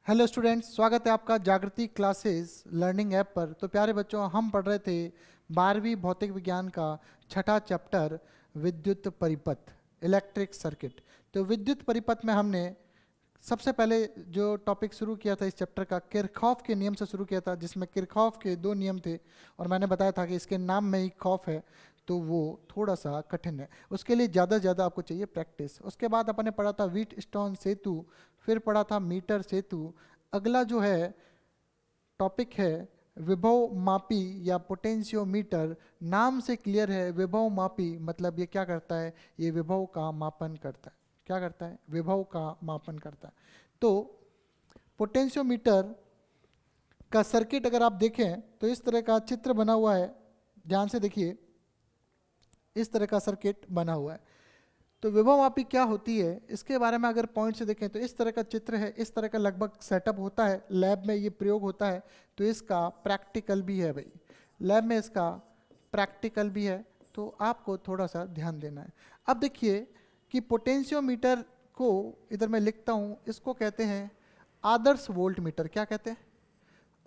Hello students, स्वागत है आपका जागृति क्लासेस लर्निंग ऐप पर। तो प्यारे बच्चों, हम पढ़ रहे थे 12वीं भौतिक विज्ञान का छठा चैप्टर विद्युत परिपथ, इलेक्ट्रिक सर्किट। तो विद्युत परिपथ में हमने सबसे पहले जो टॉपिक शुरू किया था इस चैप्टर का, किरचॉफ के नियम से शुरू किया था, जिसमें किरचॉफ के दो नियम थे और मैंने बताया था कि इसके नाम में ही खौफ है, तो वो थोड़ा सा कठिन है। उसके लिए ज़्यादा से ज़्यादा आपको चाहिए प्रैक्टिस। उसके बाद अपन ने पढ़ा था व्हीटस्टोन सेतु, फिर पढ़ा था मीटर सेतु। अगला जो है टॉपिक है विभव मापी या पोटेंशियोमीटर। नाम से क्लियर है, विभव मापी मतलब ये क्या करता है, ये विभव का मापन करता है। क्या करता है? विभव का मापन करता है। तो पोटेंशियोमीटर का सर्किट अगर आप देखें तो इस तरह का चित्र बना हुआ है, ध्यान से देखिए, इस तरह का सर्किट बना हुआ है। तो विभव मापी क्या होती है इसके बारे में अगर पॉइंट से देखें तो इस तरह का चित्र है, इस तरह का लगभग सेटअप होता है, लैब में ये प्रयोग होता है। तो इसका प्रैक्टिकल भी है भाई, लैब में इसका प्रैक्टिकल भी है, तो आपको थोड़ा सा ध्यान देना है। अब देखिए कि पोटेंशियोमीटर को इधर मैं लिखता हूँ, इसको कहते हैं आदर्श वोल्ट मीटर। क्या कहते हैं?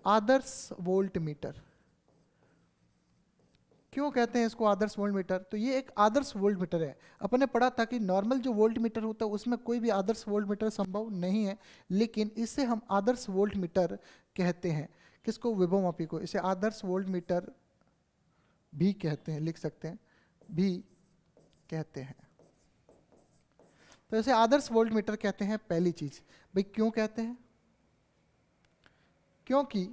आदर्श वोल्ट मीटर। क्यों कहते हैं इसको आदर्श वोल्ट मीटर? तो ये एक आदर्श वोल्ट मीटर है। अपन ने पढ़ा था कि नॉर्मल जो वोल्ट मीटर होता है उसमें कोई भी आदर्श वोल्ट मीटर संभव नहीं है, लेकिन इसे हम आदर्श वोल्ट मीटर कहते हैं। किसको? विभव मापी को। इसे आदर्श वोल्ट मीटर भी कहते हैं, लिख सकते हैं, भी कहते हैं। तो इसे आदर्श वोल्ट मीटर कहते हैं। पहली चीज भाई, क्यों कहते हैं? क्योंकि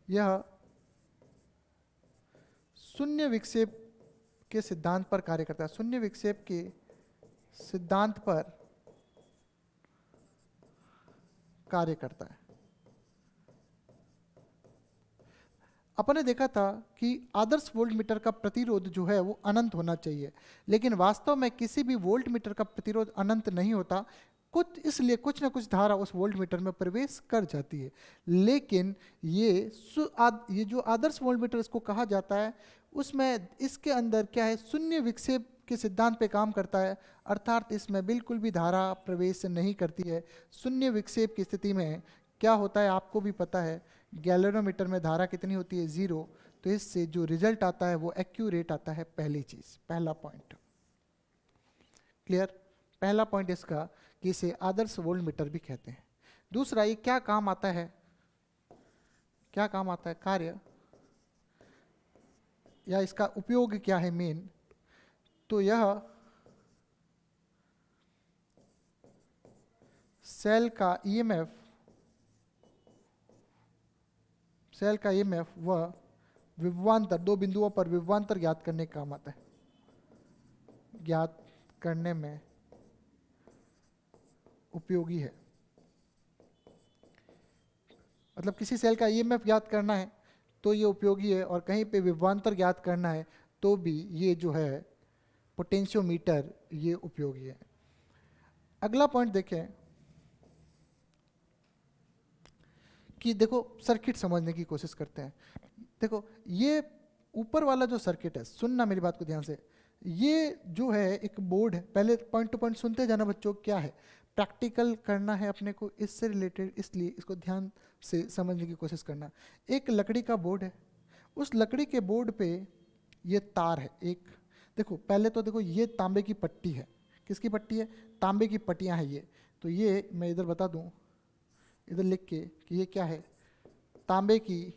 यह शून्य विक्षेप के सिद्धांत पर कार्य करता है। शून्य विक्षेप के सिद्धांत पर कार्य करता है। अपन ने देखा था कि आदर्श वोल्ट मीटर का प्रतिरोध जो है वो अनंत होना चाहिए, लेकिन वास्तव में किसी भी वोल्ट मीटर का प्रतिरोध अनंत नहीं होता। कुछ इसलिए कुछ ना कुछ धारा उस वोल्ट मीटर में प्रवेश कर जाती है। लेकिन ये जो आदर्श वोल्ट मीटर इसको कहा जाता है, उसमें इसके अंदर क्या है, शून्य विक्षेप के सिद्धांत पे काम करता है, अर्थात इसमें बिल्कुल भी धारा प्रवेश नहीं करती है। शून्य विक्षेप की स्थिति में क्या होता है आपको भी पता है, गैल्वेनोमीटर में धारा कितनी होती है? 0। तो इससे जो रिजल्ट आता है वो एक्यूरेट आता है। पहली चीज, पहला पॉइंट क्लियर। पहला पॉइंट इसका कि इसे आदर्श वोल्ट मीटर भी कहते हैं। दूसरा, ये क्या काम आता है? क्या काम आता है? कार्य या इसका उपयोग क्या है मेन? तो यह सेल का ईएमएफ, सेल का ईएमएफ वह विभवांतर, दो बिंदुओं पर विभवांतर ज्ञात करने का काम आता है, ज्ञात करने में उपयोगी है। मतलब किसी सेल का ईएमएफ ज्ञात करना है तो ये उपयोगी है, और कहीं पे विभवांतर ज्ञात करना है तो भी ये जो है पोटेंशियोमीटर ये उपयोगी है। अगला पॉइंट देखें कि देखो सर्किट समझने की कोशिश करते हैं। देखो ये ऊपर वाला जो सर्किट है, सुनना मेरी बात को ध्यान से, ये जो है एक बोर्ड है। पहले पॉइंट टू पॉइंट सुनते जाना बच्चों, क्या है प्रैक्टिकल करना है अपने को इससे रिलेटेड, इसलिए इसको ध्यान से समझने की कोशिश करना। एक लकड़ी का बोर्ड है, उस लकड़ी के बोर्ड पे ये तार है एक। देखो पहले तो देखो ये तांबे की पट्टी है। किसकी पट्टी है? तांबे की पट्टियां हैं ये। तो ये मैं इधर बता दूं, इधर लिख के कि ये क्या है, तांबे की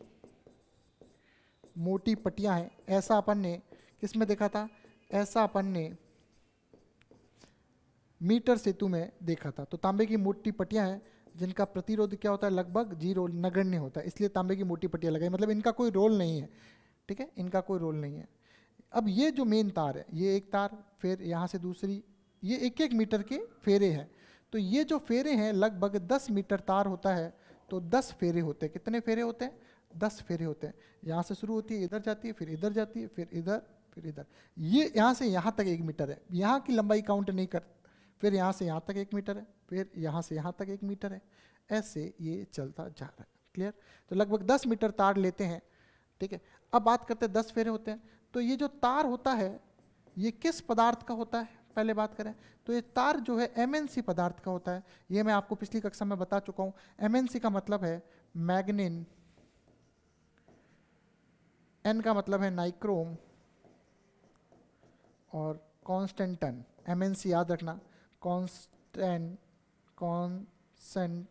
मोटी पट्टियां हैं। ऐसा अपन ने किस में देखा था? ऐसा अपन ने मीटर सेतु में देखा था। तो तांबे की मोटी पट्टियां हैं जिनका प्रतिरोध क्या होता है, लगभग 0, नगण्य होता है, इसलिए तांबे की मोटी पट्टियां लगाई, मतलब इनका कोई रोल नहीं है। ठीक है, इनका कोई रोल नहीं है। अब ये जो मेन तार है, ये एक तार, फिर यहाँ से दूसरी, ये एक एक मीटर के फेरे हैं। तो ये जो फेरे हैं लगभग 10 मीटर तार होता है, तो 10 फेरे होते हैं। कितने फेरे होते हैं? 10 फेरे होते हैं। यहाँ से शुरू होती है, इधर जाती है, फिर इधर जाती है, फिर इधर, फिर इधर। ये यहाँ से यहाँ तक 1 मीटर है, यहाँ की लंबाई काउंट नहीं कर। फिर यहाँ से यहाँ तक 1 मीटर है, फिर यहाँ से यहाँ तक 1 मीटर है, ऐसे ये चलता जा रहा है। क्लियर? तो लगभग 10 मीटर तार लेते हैं। ठीक है, अब बात करते हैं 10 फेरे होते हैं। तो ये जो तार होता है ये किस पदार्थ का होता है? पहले बात करें तो ये तार जो है MnC पदार्थ का होता है। ये मैं आपको पिछली कक्षा में बता चुका हूँ। MnC का मतलब है मैग्नीन, N का मतलब है नाइक्रोम और कॉन्स्टेंटन। MnC याद रखना, कॉन्स्टेंट कॉन्स्टेंटन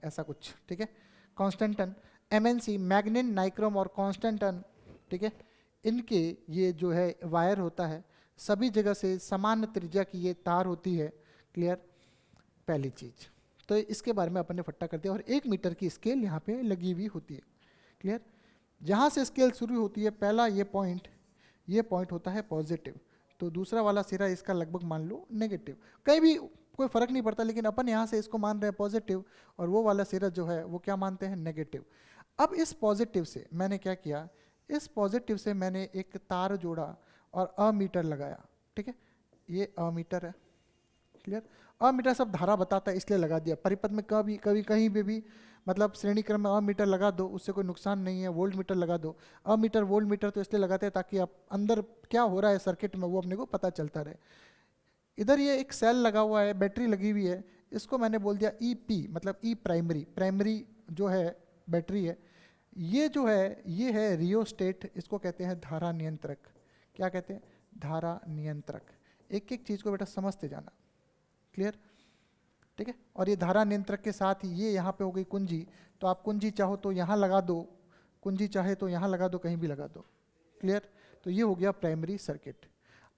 ऐसा कुछ, ठीक है। कॉन्स्टेंटन, MnC, मैग्नीन, नाइक्रोम और कॉन्स्टेंटन, ठीक है। इनके ये जो है वायर होता है, सभी जगह से समान त्रिज्या की ये तार होती है। क्लियर, पहली चीज तो इसके बारे में अपन ने फट्टा कर दिया। और 1 मीटर की स्केल यहाँ पे लगी हुई होती है। क्लियर, जहाँ से स्केल शुरू होती है, पहला ये पॉइंट होता है पॉजिटिव, तो दूसरा वाला सिरा इसका लगभग मान लो नेगेटिव। कहीं भी कोई फर्क नहीं पड़ता, लेकिन अपन यहाँ से इसको मान रहे हैं पॉजिटिव और वो वाला सिरा जो है वो क्या मानते हैं, नेगेटिव। अब इस पॉजिटिव से मैंने क्या किया, इस पॉजिटिव से मैंने एक तार जोड़ा और अमीटर लगाया, ठीक है। ये अमीटर है। क्लियर, अमीटर सब धारा बताता है इसलिए लगा दिया। परिपथ में कभी कभी कहीं पे भी मतलब श्रेणी क्रम में अमीटर लगा दो, उससे कोई नुकसान नहीं है। वोल्ट मीटर लगा दो, अमीटर वोल्ट मीटर तो इसलिए लगाते हैं ताकि आप अंदर क्या हो रहा है सर्किट में वो अपने को पता चलता रहे। इधर ये एक सेल लगा हुआ है, बैटरी लगी हुई है, इसको मैंने बोल दिया EP, मतलब ई प्राइमरी जो है बैटरी है। ये जो है ये है रियोस्टेट, इसको कहते हैं धारा नियंत्रक। क्या कहते हैं, धारा नियंत्रक। एक एक चीज को बेटा समझते जाना। क्लियर, ठीक है। और ये धारा नियंत्रक के साथ ही ये यहाँ पे हो गई कुंजी, तो आप कुंजी चाहो तो यहाँ लगा दो, कुंजी चाहे तो यहाँ लगा दो, कहीं भी लगा दो। क्लियर, तो ये हो गया प्राइमरी सर्किट।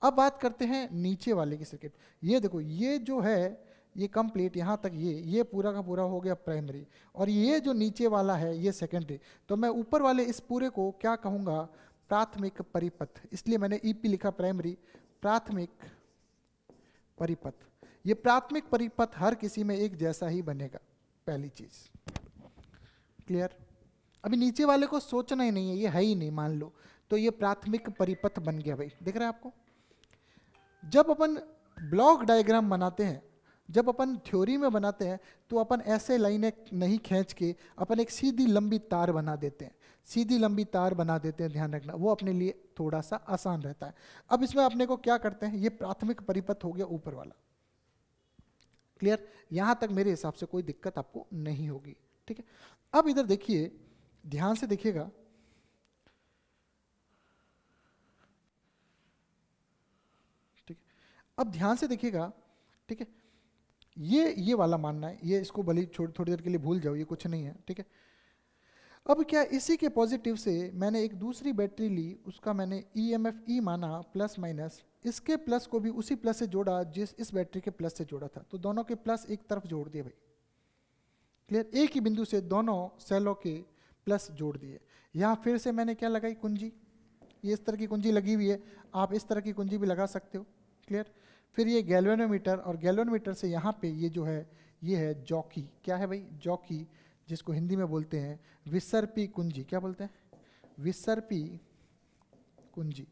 अब बात करते हैं नीचे वाले की सर्किट। ये देखो, ये जो है ये कंप्लीट यहाँ तक, ये पूरा का पूरा हो गया प्राइमरी, और ये जो नीचे वाला है ये सेकेंडरी। तो मैं ऊपर वाले इस पूरे को क्या कहूँगा, प्राथमिक परिपथ। इसलिए मैंने EP लिखा, प्राइमरी प्राथमिक परिपथ। ये प्राथमिक परिपथ हर किसी में एक जैसा ही बनेगा, पहली चीज। क्लियर, अभी नीचे वाले को सोचना ही नहीं है, ये है ही नहीं मान लो, तो ये प्राथमिक परिपथ बन गया भाई। दिख रहा है आपको, जब अपन ब्लॉक डायग्राम बनाते हैं, जब अपन थ्योरी में बनाते हैं, तो अपन ऐसे लाइनें नहीं खींच के अपन एक सीधी लंबी तार बना देते हैं, सीधी लंबी तार बना देते हैं। ध्यान रखना, वो अपने लिए थोड़ा सा आसान रहता है। अब इसमें अपने को क्या करते हैं, ये प्राथमिक परिपथ हो गया ऊपर वाला। क्लियर, यहां तक मेरे हिसाब से कोई दिक्कत आपको नहीं होगी, ठीक है। अब इधर देखिए, ध्यान से देखिएगा, ठीक है। अब ध्यान से देखिएगा, ठीक है। ये वाला मानना है, ये इसको भले थोड़ी देर के लिए भूल जाओ, ये कुछ नहीं है, ठीक है। अब क्या, इसी के पॉजिटिव से मैंने एक दूसरी बैटरी ली, उसका मैंने EMF E माना प्लस माइनस, इसके प्लस को भी उसी प्लस से जोड़ा जिस इस बैटरी के प्लस से जोड़ा था, तो दोनों के प्लस एक तरफ जोड़ दिए भाई। क्लियर, एक ही बिंदु से दोनों सेलों के प्लस जोड़ दिए। यहाँ फिर से मैंने क्या लगाई, कुंजी। ये इस तरह की कुंजी लगी हुई है, आप इस तरह की कुंजी भी लगा सकते हो। क्लियर, फिर ये गैल्वेनोमीटर, और गैल्वेनोमीटर से यहाँ पे ये जो है ये है जॉकी। क्या है भाई, जॉकी, जिसको हिंदी में बोलते हैं विसर्पी कुंजी। क्या बोलते हैं, विसर्पी कुंजी।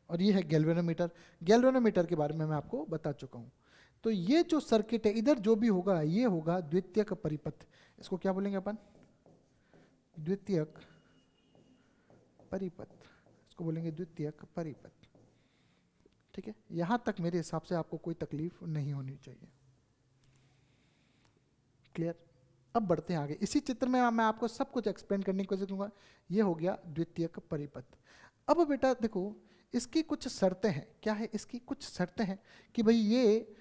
और ये है गैल्वेनोमीटर। गैल्वेनोमीटर के बारे में मैं आपको बता चुका हूँ। तो ये जो सर्किट है, इधर जो भी होगा ये होगा द्वितीयक परिपथ। इसको क्या बोलेंगे अपन, द्वितीयक परिपथ, इसको बोलेंगे द्वितीयक परिपथ, ठीक है। यहां तक मेरे हिसाब से आपको कोई तकलीफ नहीं होनी चाहिए। क्लियर, अब बढ़ते हैं आगे। इसी चित्र में मैं आपको सब कुछ एक्सप्लेन करने की कोशिश करूंगा। ये हो गया द्वितीयक परिपथ। अब बेटा देखो, इसकी कुछ शर्तें हैं। क्या है, इसकी कुछ शर्तें हैं कि भाई ये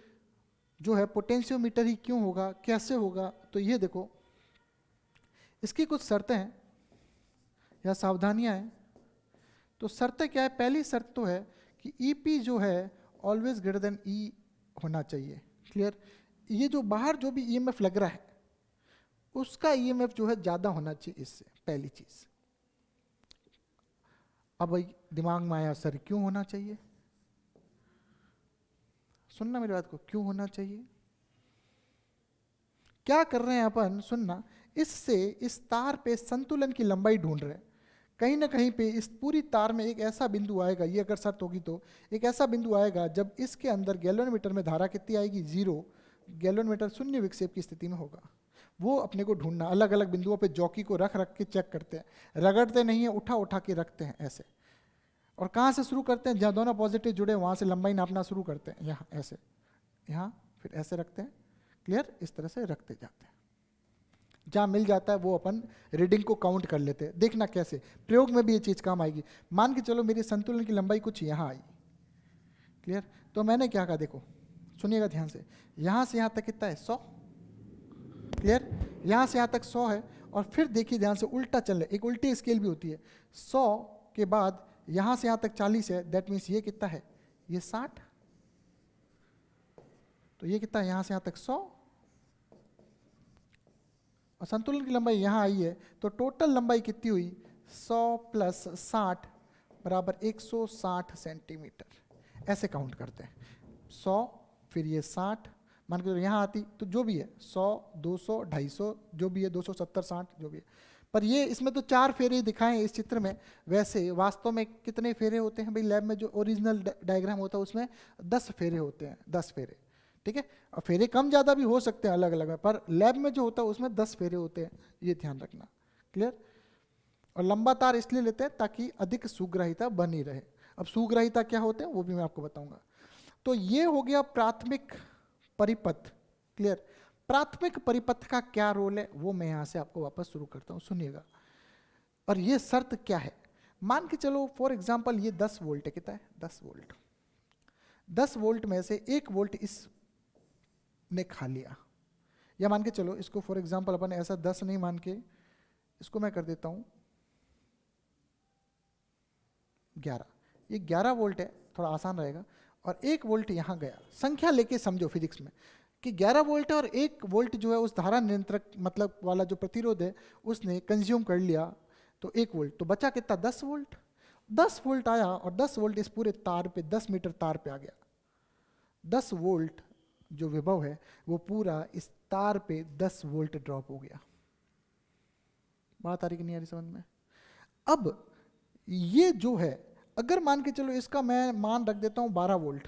जो है पोटेंशियोमीटर ही क्यों होगा, कैसे होगा। तो ये देखो, इसकी कुछ शर्तें हैं या सावधानियां हैं। तो शर्तें क्या है, पहली शर्त तो है कि EP जो है ऑलवेज ग्रेटर देन E होना चाहिए। क्लियर, ये जो बाहर जो भी EMF लग रहा है उसका EMF जो है ज्यादा होना चाहिए इससे, पहली चीज। अब भाई दिमाग में आया, सर क्यों होना चाहिए, सुनना मेरी बात को, क्यों होना चाहिए। क्या कर रहे हैं अपन, सुनना, इससे इस तार पे संतुलन की लंबाई ढूंढ रहे हैं। कहीं ना कहीं पे इस पूरी तार में एक ऐसा बिंदु आएगा, ये अगर शर्त होगी तो एक ऐसा बिंदु आएगा जब इसके अंदर गैल्वेनोमीटर में धारा कितनी आएगी, 0। गैल्वेनोमीटर शून्य विक्षेप की स्थिति में होगा। वो अपने को ढूंढना, अलग अलग बिंदुओं पे जॉकी को रख रख के चेक करते हैं, रगड़ते नहीं है, उठा उठा के रखते हैं ऐसे। और कहाँ से शुरू करते हैं, जहाँ दोनों पॉजिटिव जुड़े वहाँ से लंबाई नापना शुरू करते हैं, यहाँ ऐसे, यहाँ फिर ऐसे रखते हैं, क्लियर, इस तरह से रखते जाते हैं। जहाँ मिल जाता है वो अपन रीडिंग को काउंट कर लेते हैं। देखना कैसे प्रयोग में भी ये चीज़ काम आएगी। मान के चलो मेरी संतुलन की लंबाई कुछ यहाँ आई, क्लियर, तो मैंने क्या कहा, देखो सुनिएगा ध्यान से, यहाँ से यहाँ तक कितना है 100, क्लियर, यहाँ से यहाँ तक 100 है, और फिर देखिए ध्यान से उल्टा चल रहा है, एक उल्टी स्केल भी होती है, 100 के बाद यहाँ से यहाँ तक 40 है, दैट मीन्स ये कितना है, ये 60, तो ये कितना है, यहाँ से यहाँ तक 100, और संतुलन की लंबाई यहाँ आई है, तो टोटल लंबाई कितनी हुई, 100 प्लस 60 बराबर 160 सेंटीमीटर। ऐसे काउंट करते हैं, 100 फिर ये 60, मान के यहाँ आती तो जो भी है 100 200 250 जो भी है 270 60 जो भी है, पर ये इसमें तो 4 फेरे दिखाएं इस चित्र में, वैसे वास्तव में कितने फेरे होते हैं भाई, लैब में जो ओरिजिनल डायग्राम होता है उसमें 10 फेरे होते हैं, 10 फेरे, ठीक है, और फेरे कम ज़्यादा भी हो सकते हैं अलग अलग में, पर लैब में जो होता है उसमें 10 फेरे होते हैं, ये ध्यान रखना, क्लियर। और लंबा तार इसलिए लेते हैं ताकि अधिक सुग्राहिता बनी रहे। अब सुग्राहिता क्या होते हैं वो भी मैं आपको बताऊंगा। तो ये हो गया प्राथमिक परिपथ, क्लियर। प्राथमिक परिपथ का क्या रोल है वो मैं यहाँ से आपको वापस शुरू करता हूँ, सुनिएगा। और ये शर्त क्या है, मान के चलो फॉर एग्जाम्पल ये 10 वोल्ट है, कितना है 10 वोल्ट, 10 वोल्ट में से 1 वोल्ट इस ने खा लिया, या मान के चलो इसको फॉर एग्जांपल अपन ऐसा 10 नहीं मान के इसको मैं कर देता हूं 11, ये 11 वोल्ट है, थोड़ा आसान रहेगा, और 1 वोल्ट यहां गया, संख्या लेके समझो फिजिक्स में कि 11 वोल्ट है और 1 वोल्ट जो है उस धारा नियंत्रक मतलब वाला जो प्रतिरोध है उसने कंज्यूम कर लिया, तो 1 वोल्ट, तो बचा कितना 10 वोल्ट, 10 वोल्ट आया, और 10 वोल्ट इस पूरे तार पे 10 मीटर तार पे आ गया, 10 वोल्ट जो विभव है वो पूरा इस तार पे 10 वोल्ट ड्रॉप हो गया। बात आ रही कि नहीं आ रही समझ में। अब ये जो है अगर मान के चलो इसका मैं मान रख देता हूं 12 वोल्ट,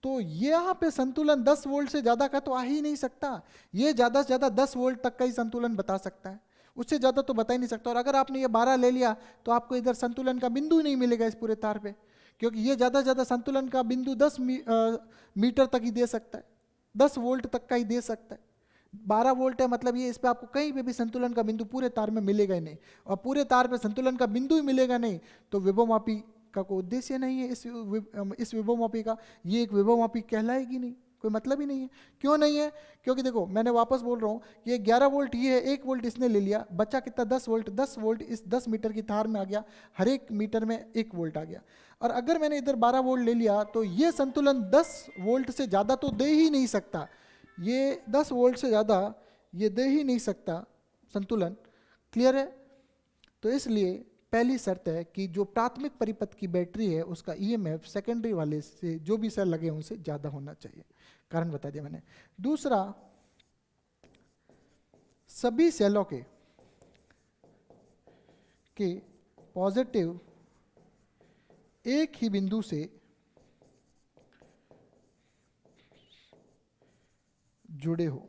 तो यहाँ पे संतुलन 10 वोल्ट से ज्यादा का तो आ ही नहीं सकता, ये ज्यादा से ज्यादा 10 वोल्ट तक का ही संतुलन बता सकता है, उससे ज्यादा तो बता ही नहीं सकता। और अगर आपने ये 12 ले लिया तो आपको इधर संतुलन का बिंदु ही नहीं मिलेगा इस पूरे तार पे, क्योंकि ये ज़्यादा से ज़्यादा संतुलन का बिंदु 10 मीटर तक ही दे सकता है, 10 वोल्ट तक का ही दे सकता है। 12 वोल्ट है मतलब ये इस पर आपको कहीं पे भी संतुलन का बिंदु पूरे तार में मिलेगा ही नहीं, और पूरे तार पे संतुलन का बिंदु ही मिलेगा नहीं तो विभवमापी का कोई उद्देश्य नहीं है इस विभवमापी का, ये एक विभवमापी कहलाएगी नहीं, कोई मतलब ही नहीं है। क्यों नहीं है, क्योंकि देखो मैंने वापस बोल रहा हूँ ये 11 वोल्ट ये है, 1 वोल्ट इसने ले लिया, बचा कितना 10 वोल्ट, 10 वोल्ट इस 10 मीटर की तार में आ गया, हर एक मीटर में 1 वोल्ट आ गया। और अगर मैंने इधर 12 वोल्ट ले लिया तो ये संतुलन 10 वोल्ट से ज़्यादा तो दे ही नहीं सकता, ये 10 वोल्ट से ज़्यादा ये दे ही नहीं सकता संतुलन, क्लियर है। तो इसलिए पहली शर्त है कि जो प्राथमिक परिपथ की बैटरी है उसका ईएमएफ सेकेंडरी वाले से जो भी सेल लगे उनसे ज़्यादा होना चाहिए, कारण बता दिया मैंने। दूसरा, सभी सेलों के पॉजिटिव एक ही बिंदु से जुड़े हो।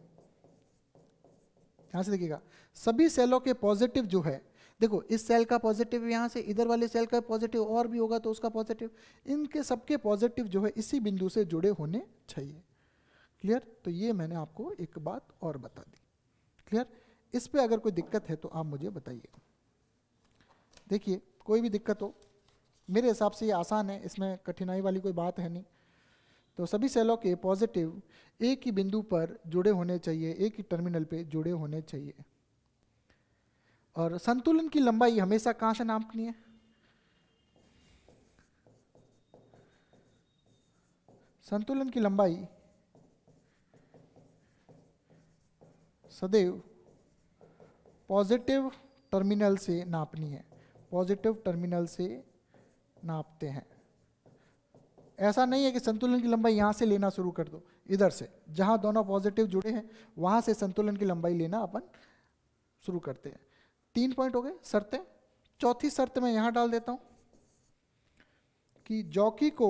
यहां से देखिएगा सभी सेलों के पॉजिटिव जो है, देखो इस सेल का पॉजिटिव यहाँ से, इधर वाले सेल का पॉजिटिव और भी होगा तो उसका पॉजिटिव, इनके सबके पॉजिटिव जो है इसी बिंदु से जुड़े होने चाहिए, क्लियर। तो ये मैंने आपको एक बात और बता दी, क्लियर। इस पे अगर कोई दिक्कत है तो आप मुझे बताइए। देखिए कोई भी दिक्कत हो, मेरे हिसाब से ये आसान है, इसमें कठिनाई वाली कोई बात है नहीं। तो सभी सेलों के पॉजिटिव एक ही बिंदु पर जुड़े होने चाहिए, एक ही टर्मिनल पे जुड़े होने चाहिए। और संतुलन की लंबाई हमेशा कहाँ से नापनी है, संतुलन की लंबाई सदैव पॉजिटिव टर्मिनल से नापनी है, पॉजिटिव टर्मिनल से नापते हैं। ऐसा नहीं है कि संतुलन की लंबाई यहाँ से लेना शुरू कर दो, इधर से जहाँ दोनों पॉजिटिव जुड़े हैं वहाँ से संतुलन की लंबाई लेना अपन शुरू करते हैं। 3 पॉइंट हो गए शर्तें। चौथी शर्त मैं यहाँ डाल देता हूँ कि जॉकी को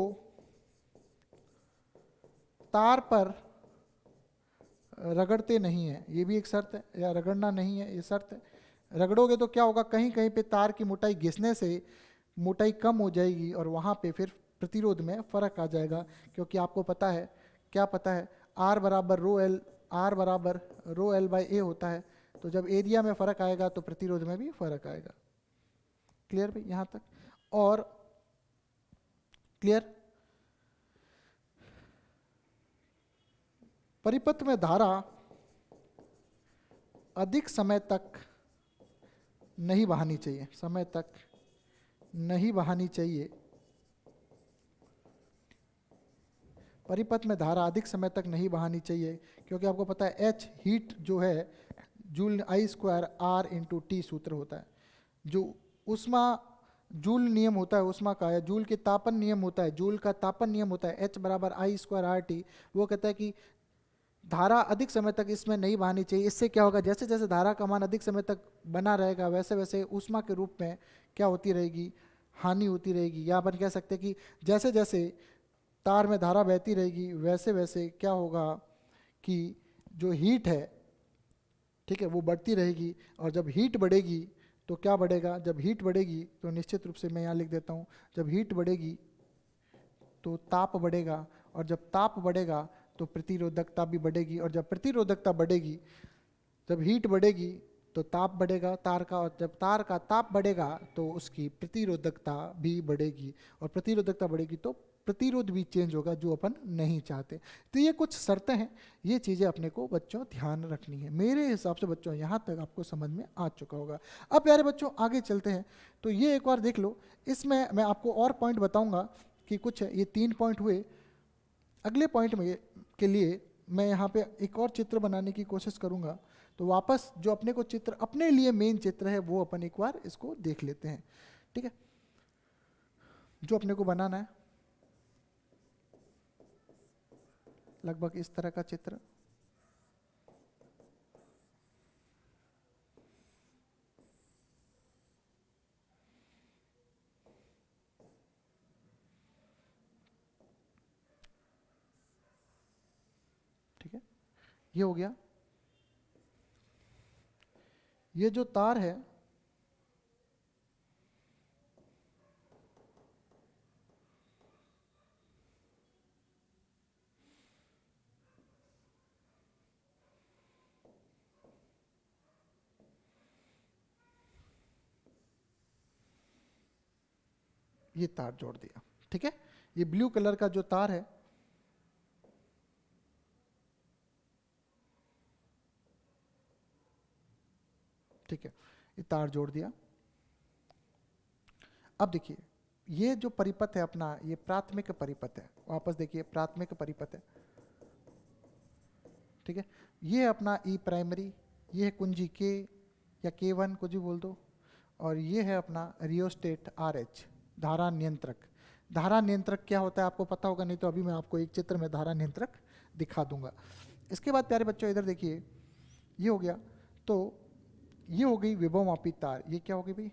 तार पर रगड़ते नहीं हैं, ये भी एक शर्त है, या रगड़ना नहीं है ये शर्त है। रगड़ोगे तो क्या होगा, कहीं कहीं पे तार की मोटाई घिसने से मोटाई कम हो जाएगी और वहाँ पे फिर प्रतिरोध में फ़र्क आ जाएगा, क्योंकि आपको पता है, क्या पता है, आर बराबर रो एल, आर बराबर रो एल बाई ए होता है। तो जब एरिया में फ़र्क आएगा तो प्रतिरोध में भी फ़र्क आएगा। क्लियर भाई यहाँ तक? और क्लियर? परिपथ में धारा अधिक समय तक नहीं बहानी चाहिए, समय तक नहीं बहानी चाहिए। परिपथ में धारा अधिक समय तक नहीं बहानी चाहिए, क्योंकि आपको पता है H हीट जो है joule I square R into T सूत्र होता है। जो उष्मा जूल नियम होता है उष्मा का, या जूल के तापन नियम होता है, जूल का तापन नियम होता है H बराबर आई स्क्वायर आर टी। वो कहता है कि धारा अधिक समय तक इसमें नहीं बहानी चाहिए। इससे क्या होगा, जैसे जैसे धारा का मान अधिक समय तक बना रहेगा वैसे वैसे ऊष्मा के रूप में क्या होती रहेगी, हानि होती रहेगी। या अपन कह सकते हैं कि जैसे जैसे तार में धारा बहती रहेगी वैसे वैसे क्या होगा कि जो हीट है, ठीक है, वो बढ़ती रहेगी। और जब हीट बढ़ेगी तो क्या बढ़ेगा, जब हीट बढ़ेगी तो निश्चित रूप से मैं यहाँ लिख देता हूँ, जब हीट बढ़ेगी तो ताप बढ़ेगा, और जब ताप बढ़ेगा तो प्रतिरोधकता भी बढ़ेगी, और जब प्रतिरोधकता बढ़ेगी, जब हीट बढ़ेगी तो ताप बढ़ेगा तार का, और जब तार का ताप बढ़ेगा तो उसकी प्रतिरोधकता भी बढ़ेगी, और प्रतिरोधकता बढ़ेगी तो प्रतिरोध भी चेंज होगा, जो अपन नहीं चाहते। तो ये कुछ शर्तें हैं, ये चीज़ें अपने को बच्चों ध्यान रखनी है। मेरे हिसाब से बच्चों यहाँ तक आपको समझ में आ चुका होगा। अब प्यारे बच्चों आगे चलते हैं, तो ये एक बार देख लो। इसमें मैं आपको और पॉइंट बताऊँगा कि कुछ ये 3 पॉइंट हुए। अगले पॉइंट में के लिए मैं यहाँ पे एक और चित्र बनाने की कोशिश करूँगा। तो वापस जो अपने को चित्र, अपने लिए मेन चित्र है, वो अपन एक बार इसको देख लेते हैं, ठीक है, जो अपने को बनाना है लगभग इस तरह का चित्र। ठीक है, ये हो गया। ये जो तार है ये तार जोड़ दिया, ठीक है। ये ब्लू कलर का जो तार है, ठीक है, ये तार जोड़ दिया। अब देखिए ये जो परिपथ है अपना, ये प्राथमिक परिपथ है। वापस देखिए प्राथमिक परिपथ है, ठीक है। ये अपना ई प्राइमरी, ये है कुंजी के या K1 कुछ भी बोल दो, और ये है अपना रियोस्टेट RH, धारा नियंत्रक। धारा नियंत्रक क्या होता है आपको पता होगा, नहीं तो अभी मैं आपको एक चित्र में धारा नियंत्रक दिखा दूंगा। इसके बाद प्यारे बच्चों इधर देखिए, ये हो गया। तो ये हो गई विभवमापी तार। ये क्या हो गई भाई,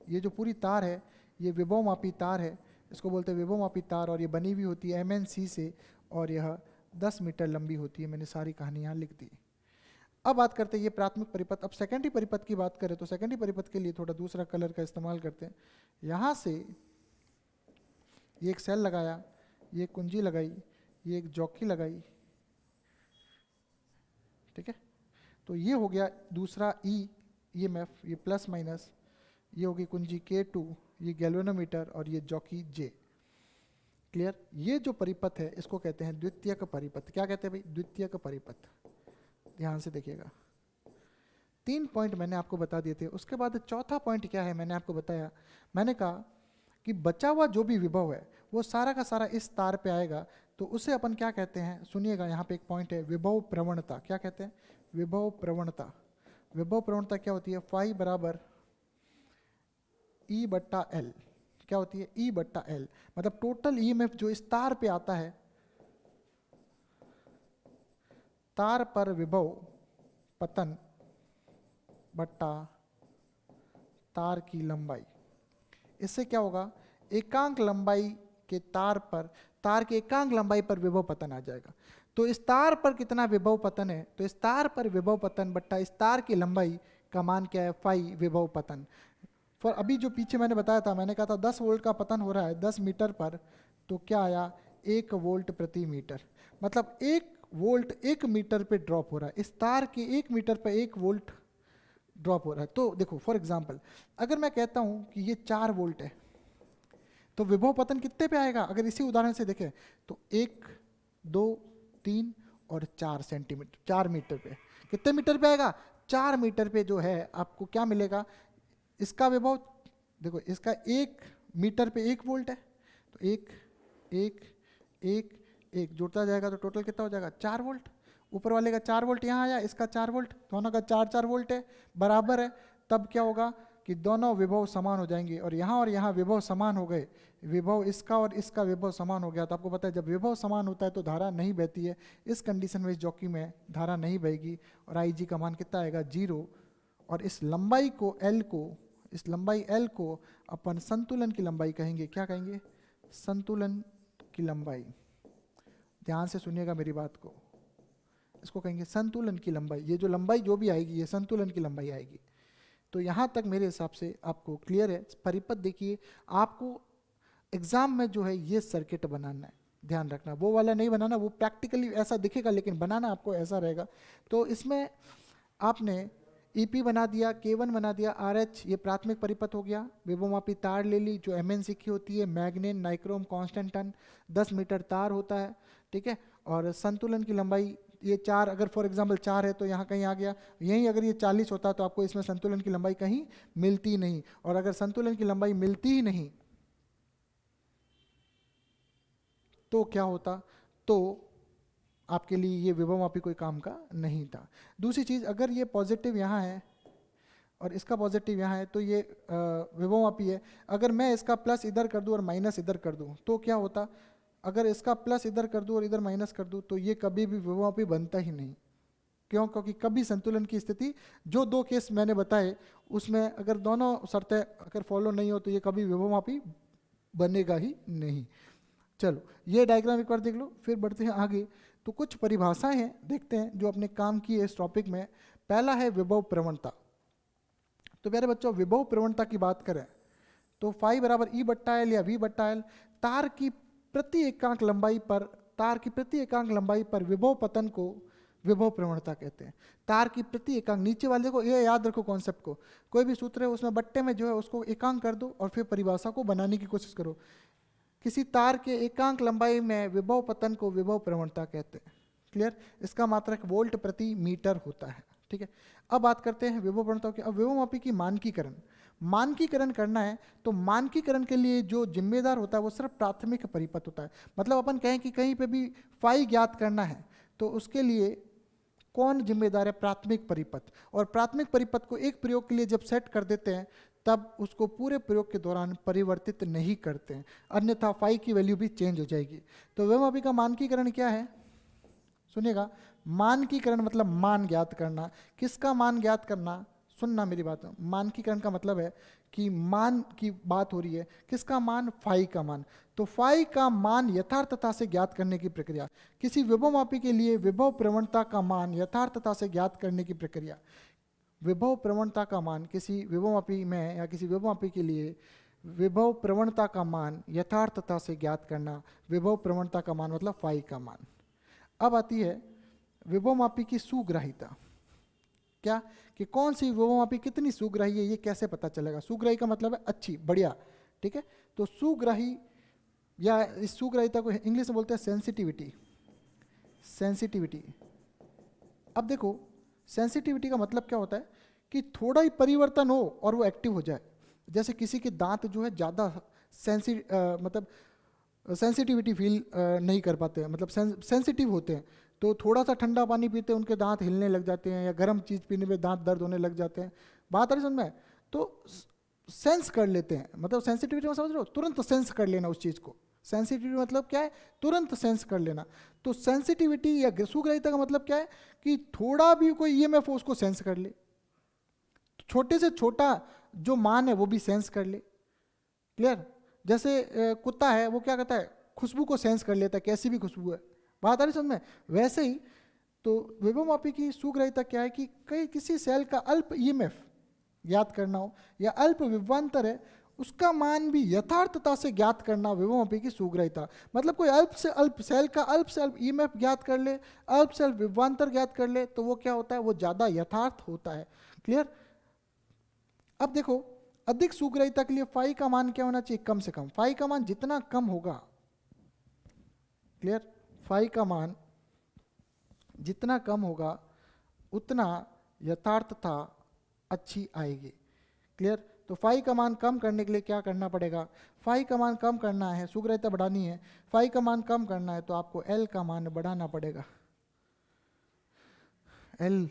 ये जो पूरी तार है ये विभवमापी तार है, इसको बोलते हैं विभवमापी तार। और ये बनी हुई होती है MNC से, और यह 10 मीटर लंबी होती है। मैंने सारी कहानी यहाँ लिख दी। अब बात करते हैं ये प्राथमिक परिपथ। अब सेकेंडरी परिपथ की बात करें तो सेकेंडरी परिपथ के लिए थोड़ा दूसरा कलर का इस्तेमाल करते हैं। यहाँ से ये एक सेल लगाया, ये कुंजी लगाई, ये एक जॉकी लगाई, ठीक है। तो ये हो गया दूसरा EMF, ये प्लस माइनस, ये होगी कुंजी K2, ये गैल्वेनोमीटर, और ये जॉकी J। क्लियर? ये जो परिपथ है इसको कहते हैं द्वितीयक परिपथ। क्या कहते हैं भाई? द्वितीयक परिपथ। ध्यान से देखिएगा, 3 पॉइंट मैंने आपको बता दिए थे। उसके बाद चौथा पॉइंट क्या है, मैंने आपको बताया, मैंने कहा कि बचा हुआ जो भी विभव है वो सारा का सारा इस तार पे आएगा। तो उसे अपन क्या कहते हैं, सुनिएगा, यहाँ पे एक पॉइंट है, विभव प्रवणता। क्या कहते हैं? विभव प्रवणता। विभव प्रवणता क्या होती है? फाई बराबर E बट्टा L। क्या होती है? E बट्टा L। मतलब टोटल EMF जो इस तार पे आता है, तार पर विभव पतन बट्टा तार की लंबाई। इससे क्या होगा, एकांक लंबाई के तार के एकांक लंबाई पर विभव पतन आ जाएगा। तो इस तार पर कितना विभव पतन है, तो इस तार पर विभव पतन बट्टा इस तार की लंबाई का मान क्या है, फाई विभव पतन। फॉर अभी जो पीछे मैंने बताया था, मैंने कहा था 10 वोल्ट का पतन हो रहा है 10 मीटर पर, तो क्या आया 1 वोल्ट प्रति मीटर, मतलब 1 वोल्ट 1 मीटर पे ड्रॉप हो रहा है। इस तार के 1 मीटर पे 1 वोल्ट ड्रॉप हो रहा है। तो देखो फॉर एग्जांपल अगर मैं कहता हूं कि ये 4 वोल्ट है, तो विभव पतन कितने पे आएगा, अगर इसी उदाहरण से देखें तो 1 2 3 और 4 सेंटीमीटर, 4 मीटर पे कितने मीटर पे आएगा, 4 मीटर पे जो है आपको क्या मिलेगा, इसका विभव देखो, इसका 1 मीटर पे 1 वोल्ट है, तो 1 1 1 1 जुड़ता जाएगा तो टोटल कितना हो जाएगा 4 वोल्ट। ऊपर वाले का 4 वोल्ट यहाँ आया, इसका 4 वोल्ट, दोनों का 4 4 वोल्ट है, बराबर है। तब क्या होगा कि दोनों विभव समान हो जाएंगे, और यहाँ विभव समान हो गए, विभव इसका और इसका विभव समान हो गया। तो आपको पता है जब विभव समान होता है तो धारा नहीं बहती है। इस कंडीशन में इस जॉकी में धारा नहीं बहेगी और आई जी का मान कितना आएगा 0। और इस लंबाई को L को, इस लंबाई L को अपन संतुलन की लंबाई कहेंगे। क्या कहेंगे, संतुलन की लंबाई। ध्यान से सुनिएगा मेरी बात को, इसको कहेंगे संतुलन की लंबाई। ये जो लंबाई जो भी आएगी ये संतुलन की लंबाई आएगी। तो यहाँ तक मेरे हिसाब से आपको क्लियर है। परिपथ देखिए, आपको एग्जाम में जो है ये सर्किट बनाना है, ध्यान रखना, वो वाला नहीं बनाना, वो प्रैक्टिकली ऐसा दिखेगा लेकिन बनाना आपको ऐसा रहेगा। तो इसमें आपने EP बना दिया, K1 बना दिया, RH ये प्राथमिक परिपथ हो गया। विभवमापी तार ले ली जो MN सीखी होती है, मैग्नेन नाइक्रोम कांस्टेंट टन, 10 मीटर तार होता है, ठीक है। और संतुलन की लंबाई ये 4, अगर फॉर एग्जांपल 4 है तो यहाँ कहीं आ गया, यहीं अगर ये 40 होता तो आपको इसमें संतुलन की लंबाई कहीं मिलती नहीं। और अगर संतुलन की लंबाई मिलती ही नहीं तो क्या होता, तो आपके लिए ये विभवमापी कोई काम का नहीं था। दूसरी चीज़, अगर ये पॉजिटिव यहाँ है और इसका पॉजिटिव यहाँ है तो ये विभवमापी है। अगर मैं इसका प्लस इधर कर दूँ और माइनस इधर कर दूँ तो क्या होता, अगर इसका प्लस इधर कर दूँ और इधर माइनस कर दूँ तो ये कभी भी विभवमापी बनता ही नहीं। क्यों, क्योंकि कभी संतुलन की स्थिति, जो 2 केस मैंने बताए उसमें अगर दोनों शर्तें अगर फॉलो नहीं हो तो ये कभी विभवमापी बनेगा ही नहीं। चलो ये डायग्राम एक बार देख लो, फिर बढ़ते हैं आगे। तो कुछ परिभाषाएं हैं, देखते हैं जो अपने काम की है इस टॉपिक में। पहला है विभव प्रवणता। तो प्यारे बच्चों, विभव प्रवणता की बात करें तो फाई बराबर E बट्टा L या V बट्टा L, तार की प्रति एकांक लंबाई पर, तार की प्रति एकांक लंबाई पर विभव पतन को विभव प्रवणता कहते हैं। तार की प्रति एकांक, नीचे वाले को ये याद रखो कॉन्सेप्ट को, कोई भी सूत्र है उसमें बट्टे में जो है उसको एकांक कर दो और फिर परिभाषा को बनाने की कोशिश करो। किसी तार के एकांक लंबाई में विभव पतन को विभव प्रवणता कहते हैं। क्लियर, इसका मात्रक वोल्ट प्रति मीटर होता है, ठीक है। अब बात करते हैं विभव प्रवणता की। अब विभवमापी की मानकीकरण, मानकीकरण करना है तो मानकीकरण के लिए जो जिम्मेदार होता है वो सिर्फ प्राथमिक परिपथ होता है। मतलब अपन कहें कि कहीं पे भी फाई ज्ञात करना है तो उसके लिए कौन जिम्मेदार है, प्राथमिक परिपथ। और प्राथमिक परिपथ को एक प्रयोग के लिए जब सेट कर देते हैं तब उसको पूरे प्रयोग के दौरान परिवर्तित नहीं करते हैं, अन्यथा फाई की वैल्यू भी चेंज हो जाएगी। तो विभवमापी का मानकीकरण क्या है, सुनिएगा। मानकीकरण मतलब मान ज्ञात करना। किसका मान ज्ञात करना, सुनना मेरी बात। मानकीकरण का मतलब है कि मान की बात हो रही है, किसका मान, फाई का मान। तो फाई का मान यथार्थता से ज्ञात करने की प्रक्रिया, किसी विभवमापी के लिए विभव प्रवणता का मान यथार्थता से ज्ञात करने की प्रक्रिया। विभव प्रवणता का मान किसी विभवमापी में या किसी विभवमापी के लिए विभव प्रवणता का मान यथार्थता से ज्ञात करना। विभव प्रवणता का मान मतलब फाई का मान। अब आती है विभवमापी की सुग्राहिता। क्या, कि कौन सी विभवमापी कितनी सुग्राही है, ये कैसे पता चलेगा। सुग्राही का मतलब है अच्छी, बढ़िया, ठीक है। तो सुग्राही या इस सुग्राहिता को इंग्लिश में बोलते हैं सेंसिटिविटी। सेंसिटिविटी, अब देखो सेंसिटिविटी का मतलब क्या होता है कि थोड़ा ही परिवर्तन हो और वो एक्टिव हो जाए। जैसे किसी के दांत जो है ज़्यादा मतलब सेंसिटिविटी फील नहीं कर पाते हैं, मतलब सेंसिटिव होते हैं, तो थोड़ा सा ठंडा पानी पीते हैं उनके दांत हिलने लग जाते हैं, या गर्म चीज़ पीने में दांत दर्द होने लग जाते हैं। बात आ रही समझ में, तो सेंस कर लेते हैं, मतलब सेंसिटिविटी में समझ रहे हो, तुरंत सेंस कर लेना उस चीज़ को। सेंसिटिविटी मतलब क्या है, तुरंत सेंस कर लेना। तो सेंसिटिविटी या सुग्राहिता का मतलब क्या है कि थोड़ा भी कोई ईएमएफ हो उसको सेंस कर ले, छोटे से छोटा जो मान है वो भी सेंस कर ले। क्लियर, जैसे कुत्ता है वो क्या करता है, खुशबू को सेंस कर लेता है, कैसी भी खुशबू है। बात आ रही समझ में? वैसे ही तो विभवमापी की सुग्राह्यता क्या है कि कई किसी सेल का अल्प ईएमएफ ज्ञात करना हो या अल्प विभवांतर है उसका मान भी यथार्थता से ज्ञात करना विभवमापी की सुग्राह्यता। मतलब कोई अल्प से अल्प सेल का अल्प से अल्प ईएमएफ ज्ञात कर ले, अल्प से अल्प विभवांतर ज्ञात कर ले, तो वो क्या होता है, वो ज़्यादा यथार्थ होता है। क्लियर? अब देखो, अधिक सुग्राह्यता के लिए फाई का मान क्या होना चाहिए, कम से कम। फाई का मान जितना कम होगा, क्लियर, फाई का मान जितना कम होगा उतना यथार्थता अच्छी आएगी। क्लियर? तो फाई का मान कम करने के लिए क्या करना पड़ेगा, फाई का मान कम करना है, सुग्राह्यता बढ़ानी है, फाई का मान कम करना है तो आपको एल का मान बढ़ाना पड़ेगा। एल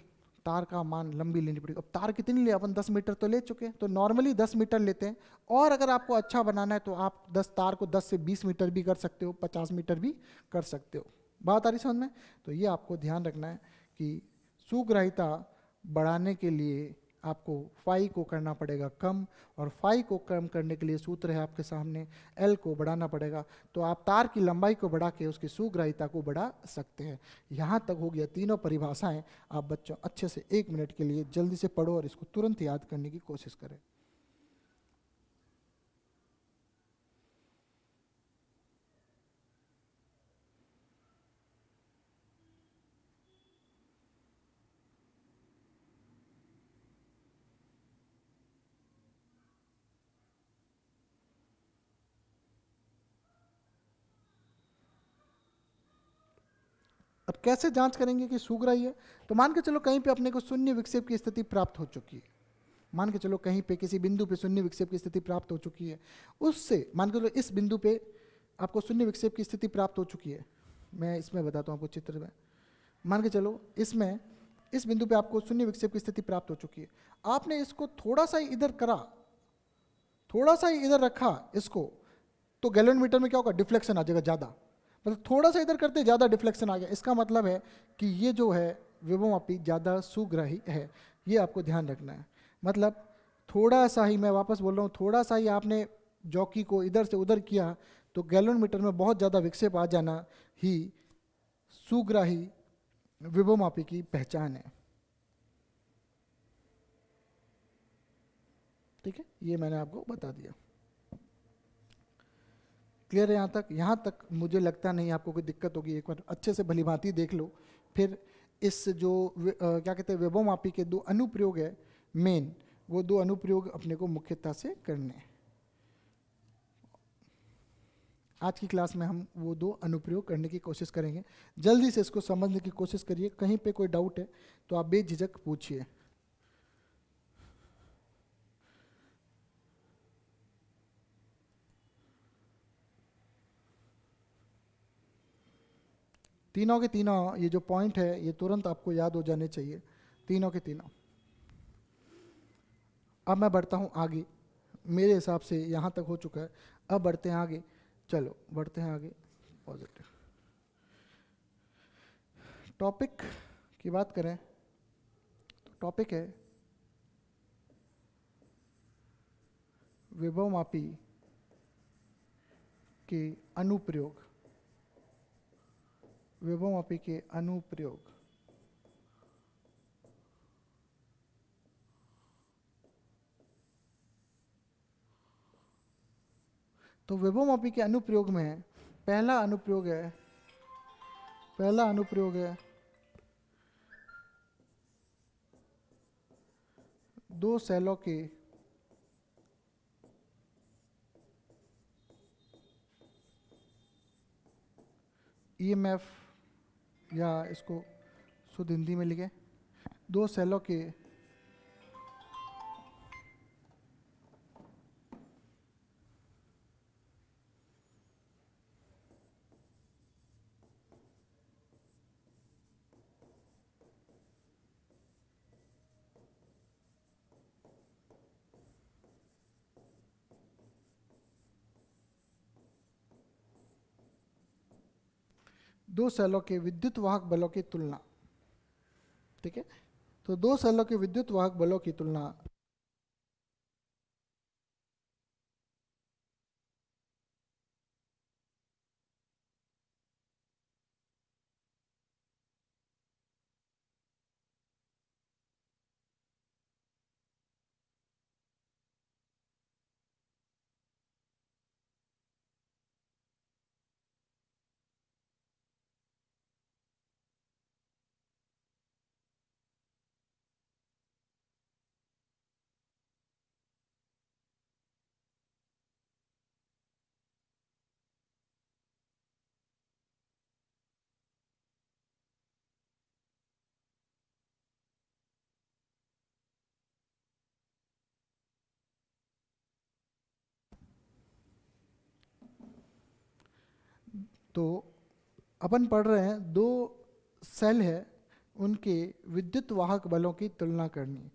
तार का मान लंबी लेनी पड़ेगी। अब तार कितनी ले, अपन 10 मीटर तो ले चुके हैं, तो नॉर्मली 10 मीटर लेते हैं, और अगर आपको अच्छा बनाना है तो आप 10 तार को 10 से 20 मीटर भी कर सकते हो, 50 मीटर भी कर सकते हो। बात आ रही समझ में? तो ये आपको ध्यान रखना है कि सुग्राह्यता बढ़ाने के लिए आपको फाई को करना पड़ेगा कम, और फाई को कम करने के लिए सूत्र है आपके सामने, एल को बढ़ाना पड़ेगा। तो आप तार की लंबाई को बढ़ा के उसकी सुग्राह्यता को बढ़ा सकते हैं। यहाँ तक हो गया तीनों परिभाषाएं। आप बच्चों अच्छे से 1 मिनट के लिए जल्दी से पढ़ो और इसको तुरंत याद करने की कोशिश करें। अब कैसे जांच करेंगे कि सुग्राह्य है? तो मान के चलो कहीं पे अपने को शून्य विक्षेप की स्थिति प्राप्त हो चुकी है, मान के चलो कहीं पे किसी बिंदु पे शून्य विक्षेप की स्थिति प्राप्त हो चुकी है, उससे मान के चलो इस बिंदु पे आपको शून्य विक्षेप की स्थिति प्राप्त हो चुकी है। मैं इसमें बताता हूँ आपको चित्र में। मान के चलो इसमें इस बिंदु पे आपको शून्य विक्षेप की स्थिति प्राप्त हो चुकी है। आपने इसको थोड़ा सा ही इधर करा, थोड़ा सा ही इधर रखा इसको, तो गैलोरीमीटर में क्या होगा, डिफ्लेक्शन आ जाएगा ज़्यादा। मतलब थोड़ा सा इधर करते ज़्यादा डिफ्लेक्शन आ गया, इसका मतलब है कि ये जो है विभवमापी ज़्यादा सुग्राही है। ये आपको ध्यान रखना है। मतलब थोड़ा सा ही, मैं वापस बोल रहा हूँ, थोड़ा सा ही आपने जॉकी को इधर से उधर किया तो गैलोरीमीटर में बहुत ज़्यादा विक्षेप आ जाना ही सुग्राही विभवमापी की पहचान है। ठीक है, ये मैंने आपको बता दिया। क्लियर है यहाँ तक? यहाँ तक मुझे लगता नहीं आपको कोई दिक्कत होगी। एक बार अच्छे से भलीभांति देख लो, फिर इस जो क्या कहते हैं विभवमापी के 2 अनुप्रयोग है मेन, वो 2 अनुप्रयोग अपने को मुख्यतः से करने हैं। आज की क्लास में हम वो 2 अनुप्रयोग करने की कोशिश करेंगे। जल्दी से इसको समझने की कोशिश करिए, कहीं पे कोई डाउट है तो आप बेझिझक पूछिए। तीनों के तीनों ये जो पॉइंट है ये तुरंत आपको याद हो जाने चाहिए, तीनों के तीनों। अब मैं बढ़ता हूँ आगे, मेरे हिसाब से यहाँ तक हो चुका है, अब बढ़ते हैं आगे। चलो बढ़ते हैं आगे। पॉजिटिव टॉपिक की बात करें तो टॉपिक है विभवमापी के अनुप्रयोग। विभवमापी के अनुप्रयोग। तो विभवमापी के अनुप्रयोग में पहला अनुप्रयोग है 2 सेलों के ईएमएफ, या इसको शुद्ध हिंदी में लिखे 2 सेलों के विद्युत वाहक बलों की तुलना। ठीक है, तो 2 सेलों के विद्युत वाहक बलों की तुलना तो अपन पढ़ रहे हैं दो सेल है, उनके विद्युत वाहक बलों की तुलना करनी।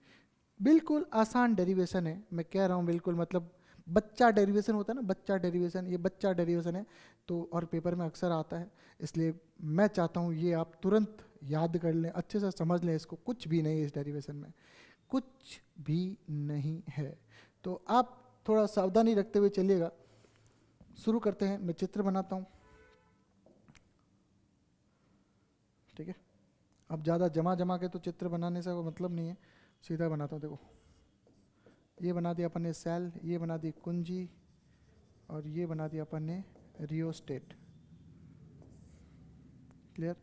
बिल्कुल आसान डेरिवेशन है, मैं कह रहा हूँ बिल्कुल, मतलब बच्चा डेरिवेशन होता है ना, बच्चा डेरिवेशन, ये बच्चा डेरिवेशन है। तो और पेपर में अक्सर आता है, इसलिए मैं चाहता हूँ ये आप तुरंत याद कर लें, अच्छे से समझ लें इसको। कुछ भी नहीं है इस डेरिवेशन में, कुछ भी नहीं है। तो आप थोड़ा सावधानी रखते हुए चलिएगा। शुरू करते हैं, मैं चित्र बनाता हूँ, ठीक है। अब ज़्यादा जमा जमा के तो चित्र बनाने से कोई मतलब नहीं है, सीधा बनाता हूँ। देखो, ये बना दिया अपन ने सेल, ये बना दी कुंजी, और ये बना दिया अपन ने रियोस्टेट। क्लियर।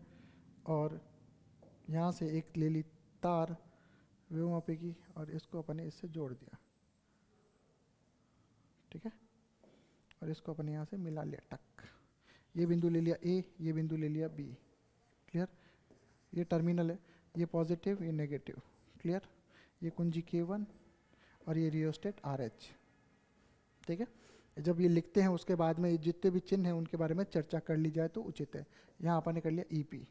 और यहाँ से एक ले ली तार वे मापे की, और इसको अपन ने इससे जोड़ दिया, ठीक है। और इसको अपन ने यहाँ से मिला लिया, टक। ये बिंदु ले लिया ए, ये बिंदु ले लिया बी। क्लियर। ये टर्मिनल है, ये पॉजिटिव, ये नेगेटिव। क्लियर। ये कुंजी K1 और ये रियोस्टेट RH, ठीक है। जब ये लिखते हैं उसके बाद में जितने भी चिन्ह हैं उनके बारे में चर्चा कर ली जाए तो उचित है। यहाँ अपन ने कर लिया EP,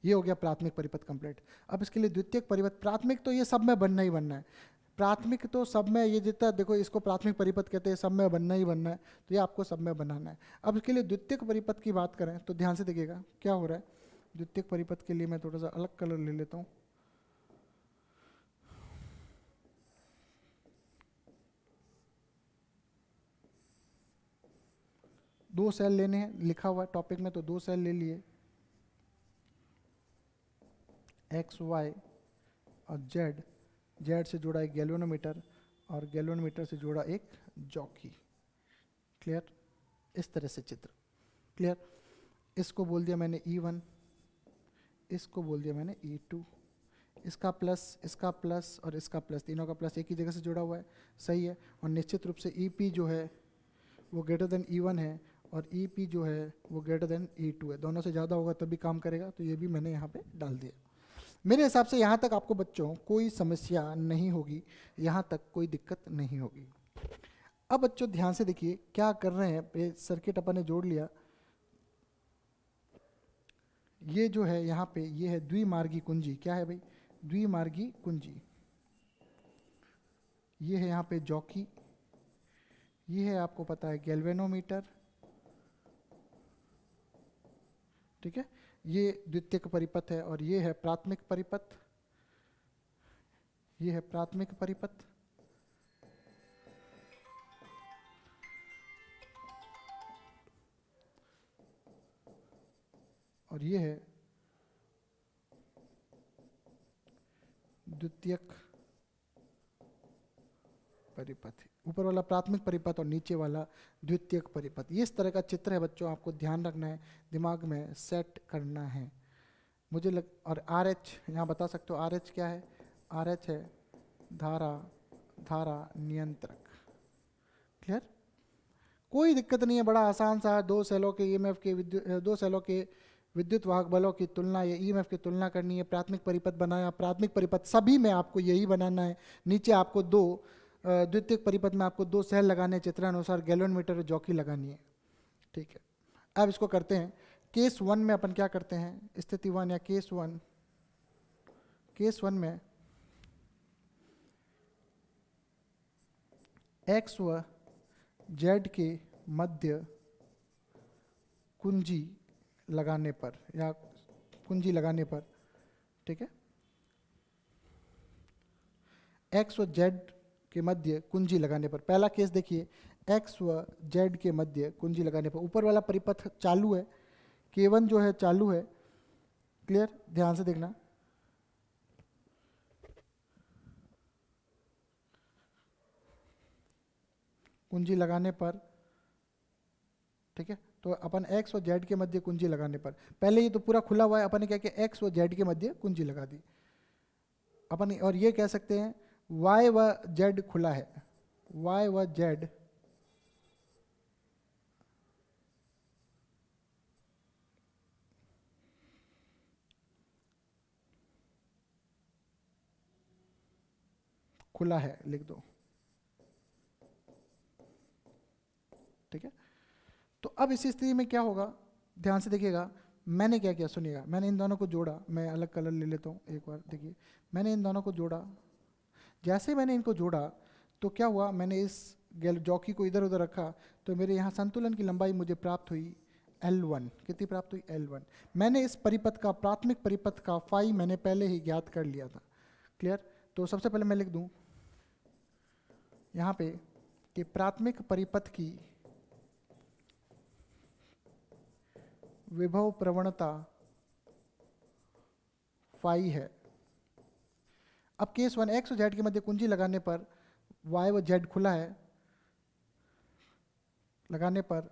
ये हो गया प्राथमिक परिपथ कंप्लीट। अब इसके लिए द्वितीयक परिपथ, प्राथमिक तो ये सब में बनना ही बनना है, प्राथमिक तो सब में, ये जितना देखो इसको प्राथमिक परिपथ कहते हैं, सब में बनना ही बनना है, तो ये आपको सब में बनाना है। अब इसके लिए द्वितीयक परिपथ की बात करें तो ध्यान से देखिएगा क्या हो रहा है। द्वितीयक परिपथ के लिए मैं थोड़ा सा अलग कलर ले लेता हूँ। दो सेल लेने हैं, लिखा हुआ है टॉपिक में, तो दो सेल ले लिए, एक्स वाई और जेड। जेड से जुड़ा एक गैल्वेनोमीटर, और गैल्वेनोमीटर से जुड़ा एक जॉकी। क्लियर। इस तरह से चित्र। क्लियर। इसको बोल दिया मैंने E1, इसको बोल दिया मैंने E2। इसका प्लस और इसका प्लस, तीनों का प्लस एक ही जगह से जुड़ा हुआ है, सही है। और निश्चित रूप से EP जो है वो ग्रेटर देन E1 है, और EP जो है वो ग्रेटर देन E2 है। दोनों से ज़्यादा होगा तभी काम करेगा, तो ये भी मैंने यहाँ पे डाल दिया। मेरे हिसाब से यहाँ तक आपको बच्चों कोई समस्या नहीं होगी, यहाँ तक कोई दिक्कत नहीं होगी। अब बच्चों ध्यान से देखिए क्या कर रहे हैं। सर्किट अपन ने जोड़ लिया, ये जो है यहाँ पे ये है द्विमार्गी कुंजी। क्या है भाई? द्विमार्गी कुंजी। ये है यहाँ पे जॉकी, ये है आपको पता है गैल्वेनोमीटर, ठीक है। ये द्वितीयक परिपथ है, और ये है प्राथमिक परिपथ, ये है प्राथमिक परिपथ। और ये है द्वितीयक परिपथ। ऊपर वाला प्राथमिक परिपथ और नीचे वाला द्वितीयक परिपथ। ये इस तरह का चित्र है बच्चों, आपको ध्यान रखना है, दिमाग में सेट करना है। मुझे लग, और RH यहाँ बता सकते हो, RH क्या है? RH है धारा नियंत्रक। क्लियर। कोई दिक्कत नहीं है, बड़ा आसान सा है। दो सेलों के EMF के दो सेलों के विद्युत वाहक बलों की तुलना या EMF की तुलना करनी है। प्राथमिक परिपथ बनाया, प्राथमिक परिपथ सभी में आपको यही बनाना है। नीचे आपको दो द्वितीयक परिपथ में आपको दो सेल लगाने, चित्रानुसार गैल्वेनोमीटर और जॉकी लगानी है, ठीक है। अब इसको करते हैं। केस 1 में अपन क्या करते हैं, स्थिति 1 या केस 1 में X व Z के मध्य कुंजी लगाने पर, या कुंजी लगाने पर, ठीक है। X व Z के मध्य कुंजी लगाने पर, पहला केस देखिए, X व Z के मध्य कुंजी लगाने पर ऊपर वाला परिपथ चालू है, K1 जो है चालू है। क्लियर। ध्यान से देखना, कुंजी लगाने पर, ठीक है। तो अपन X और Z के मध्य कुंजी लगाने पर, पहले ये तो पूरा खुला हुआ है, अपन ने क्या किया, X और Z के मध्य कुंजी लगा दी अपन। और ये कह सकते हैं Y व Z खुला है, Y व Z खुला है, लिख दो, ठीक है। तो अब इस स्थिति में क्या होगा, ध्यान से देखिएगा, मैंने क्या किया सुनिएगा, मैंने इन दोनों को जोड़ा, मैं अलग कलर ले लेता हूँ एक बार, देखिए मैंने इन दोनों को जोड़ा, जैसे मैंने इनको जोड़ा तो क्या हुआ, मैंने इस जॉकी को इधर उधर रखा तो मेरे यहाँ संतुलन की लंबाई मुझे प्राप्त हुई L1। कितनी प्राप्त हुई? L1। मैंने इस परिपथ का, प्राथमिक परिपथ का फाई मैंने पहले ही ज्ञात कर लिया था। क्लियर? तो सबसे पहले मैं लिख दूं यहाँ पे कि प्राथमिक परिपथ की विभव प्रवणता फाई है। अब केस 1 एक्स और जेड के मध्य कुंजी लगाने पर वाई व जेड खुला है, लगाने पर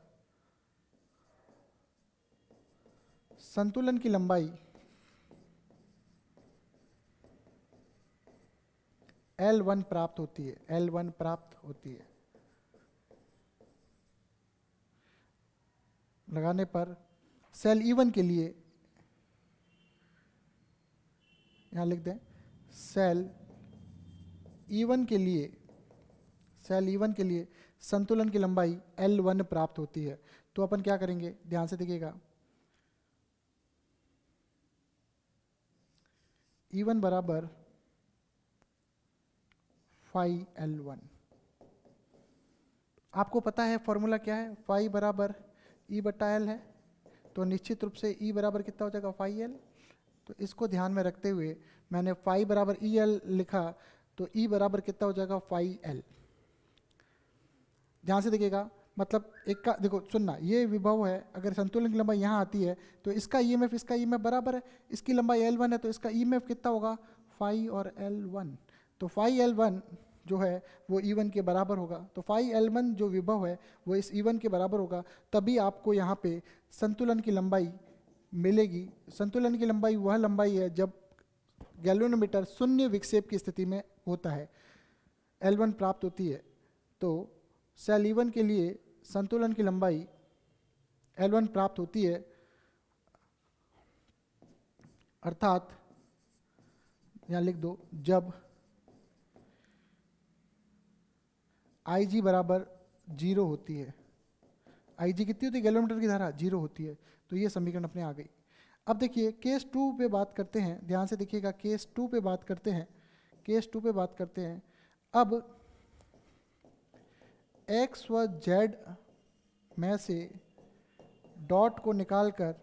संतुलन की लंबाई L1 प्राप्त होती है, L1 प्राप्त होती है। लगाने पर सेल E1 के लिए, यहाँ लिख दें, सेल E1 के लिए, सेल E1 के लिए संतुलन की लंबाई L1 प्राप्त होती है। तो अपन क्या करेंगे, ध्यान से देखिएगा, E1 बराबर फाई L1। आपको पता है फॉर्मूला क्या है, फाई बराबर E बटा L है, तो निश्चित रूप से E बराबर कितना हो जाएगा, फाई L। तो इसको ध्यान में रखते हुए मैंने फाई बराबर EL लिखा, तो E बराबर कितना हो जाएगा, फाई L। ध्यान से देखिएगा, मतलब एक का देखो सुनना, ये विभव है, अगर संतुलन की लंबाई यहाँ आती है तो इसका EMF इसका EMF बराबर है, इसकी लंबाई L1 है तो इसका EMF कितना होगा, फाई और L1। तो फाई L1 जो है वो E1 के बराबर होगा, तो फाई L1 जो विभव है वो इस E1 के बराबर होगा, तभी आपको यहाँ पे संतुलन की लंबाई मिलेगी। संतुलन की लंबाई वह लंबाई है जब गैल्वेनोमीटर शून्य विक्षेप की स्थिति में होता है, L1 प्राप्त होती है। तो सेल E1 के लिए संतुलन की लंबाई L1 प्राप्त होती है, अर्थात यहाँ लिख दो, जब IG बराबर 0 होती है। IG कितनी होती है, गैल्वेनोमीटर की धारा 0 होती है। तो ये समीकरण अपने आ गई। अब देखिए केस 2 पे बात करते हैं, ध्यान से देखिएगा, केस 2 पे बात करते हैं, केस 2 पे बात करते हैं। अब X व Z में से डॉट को निकालकर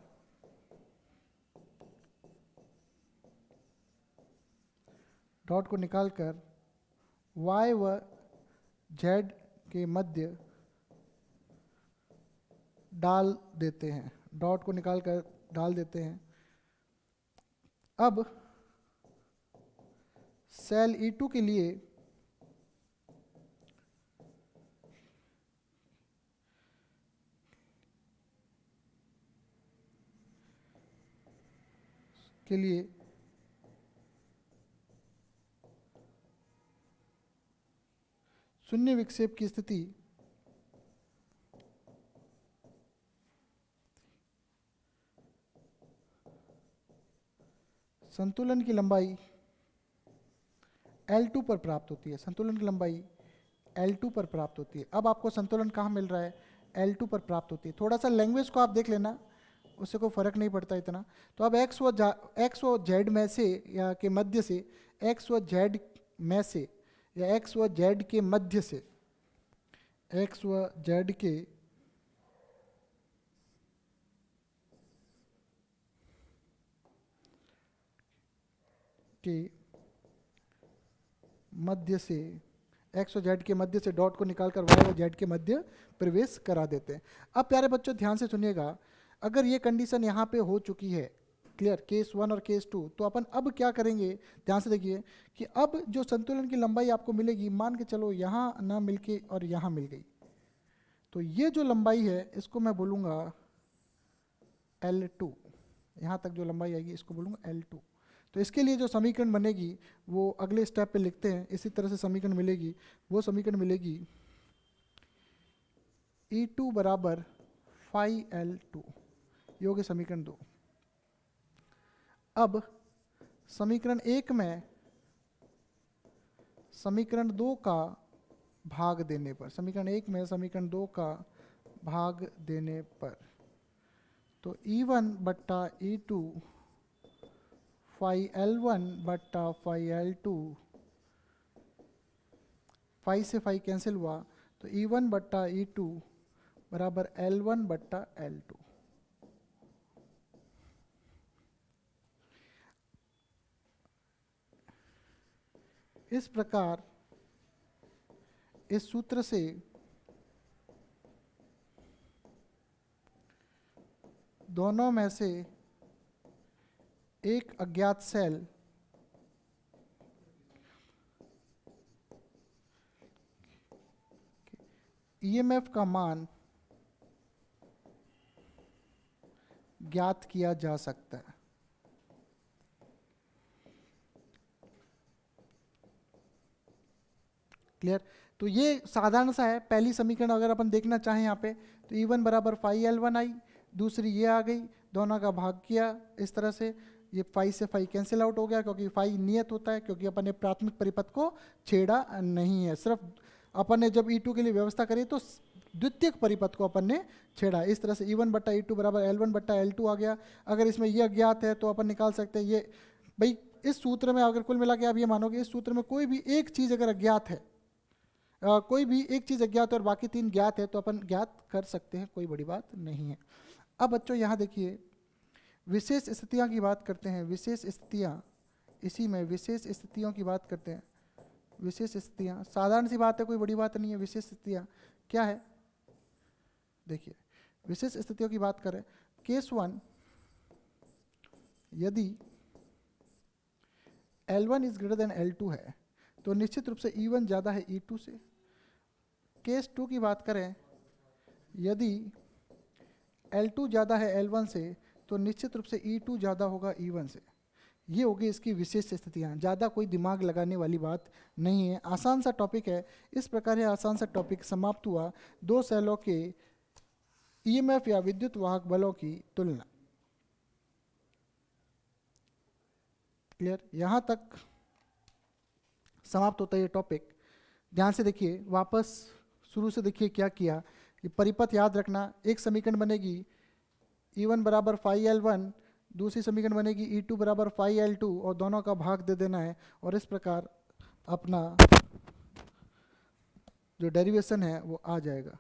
Y व Z के मध्य डाल देते हैं, डॉट को निकालकर डाल देते हैं। अब सेल E2 के लिए शून्य विक्षेप की स्थिति संतुलन की लंबाई L2 पर प्राप्त होती है, संतुलन की लंबाई L2 पर प्राप्त होती है। अब आपको संतुलन कहाँ मिल रहा है, L2 पर प्राप्त होती है। थोड़ा सा लैंग्वेज को आप देख लेना, उससे कोई फर्क नहीं पड़ता इतना। तो अब X व Z में से या के मध्य से, X व Z में से या X व Z के मध्य से, X व Z के मध्य से, X और Z के मध्य से डॉट को निकालकर Y और Z के मध्य प्रवेश करा देते हैं। अब प्यारे बच्चों ध्यान से सुनिएगा, अगर ये कंडीशन यहाँ पे हो चुकी है, क्लियर, केस 1 और केस 2, तो अपन अब क्या करेंगे, ध्यान से देखिए कि अब जो संतुलन की लंबाई आपको मिलेगी, मान के चलो यहाँ ना मिलके और यहाँ मिल गई, तो ये जो लंबाई है इसको मैं बोलूँगा L2। यहाँ तक जो लंबाई आएगी इसको बोलूँगा L2। तो इसके लिए जो समीकरण बनेगी वो अगले स्टेप पे लिखते हैं, इसी तरह से समीकरण मिलेगी, वो समीकरण मिलेगी E2 बराबर फाई L2, ये हो गया समीकरण 2। अब समीकरण 1 में समीकरण 2 का भाग देने पर, समीकरण 1 में समीकरण 2 का भाग देने पर तो E1 बट्टा E2 फाई L1 बट्टा फाई L2, फाई से फाई कैंसिल हुआ, तो E1 बट्टा E2 बराबर L1 बट्टा L2। इस प्रकार इस सूत्र से दोनों में से एक अज्ञात सेल ईएमएफ का मान ज्ञात किया जा सकता है। क्लियर? तो ये साधारण सा है। पहली समीकरण अगर अपन देखना चाहें यहाँ पे, तो E1 बराबर फाई L1 आई, दूसरी ये आ गई, दोनों का भाग किया इस तरह से, ये फाई से फाई कैंसिल आउट हो गया क्योंकि फाई नियत होता है, क्योंकि अपन ने प्राथमिक परिपथ को छेड़ा नहीं है, सिर्फ अपन ने जब E2 के लिए व्यवस्था करी तो द्वितीयक परिपथ को अपन ने छेड़ा। इस तरह से E1 बट्टा E2 बराबर L1 बट्टा L2 आ गया। अगर इसमें ये अज्ञात है तो अपन निकाल सकते हैं ये, भाई इस सूत्र में अगर कुल मिला के आप ये मानोगे इस सूत्र में कोई भी एक चीज़ अगर अज्ञात है, कोई भी एक चीज़ अज्ञात है और बाकी तीन ज्ञात है, तो अपन ज्ञात कर सकते हैं, कोई बड़ी बात नहीं है। अब बच्चों यहाँ देखिए विशेष स्थितियाँ की बात करते हैं। विशेष स्थितियाँ, इसी में विशेष स्थितियों की बात करते हैं। विशेष स्थितियाँ साधारण सी बात है, कोई बड़ी बात नहीं है। विशेष स्थितियाँ क्या है? देखिए विशेष स्थितियों की बात करें, केस 1, यदि L1 is greater than L2 है तो निश्चित रूप से E1 ज़्यादा है E2 से। केस 2 की बात करें, यदि L2 ज़्यादा है L1 से तो निश्चित रूप से E2 ज़्यादा होगा E1 से। ये होगी इसकी विशेष स्थितियाँ, ज़्यादा कोई दिमाग लगाने वाली बात नहीं है, आसान सा टॉपिक है। इस प्रकार यह आसान सा टॉपिक समाप्त हुआ। दो सेलों के ईएमएफ या विद्युत वाहक बलों की तुलना। क्लियर? यहाँ तक समाप्त होता है ये टॉपिक। ध्यान से देखिए, वापस शुरू से देखिए क्या किया। ये परिपथ याद रखना, एक समीकरण बनेगी E1 बराबर फाई L1, दूसरी समीकरण बनेगी E2 बराबर फाई L2 और दोनों का भाग दे देना है, और इस प्रकार अपना जो डेरिवेशन है वो आ जाएगा।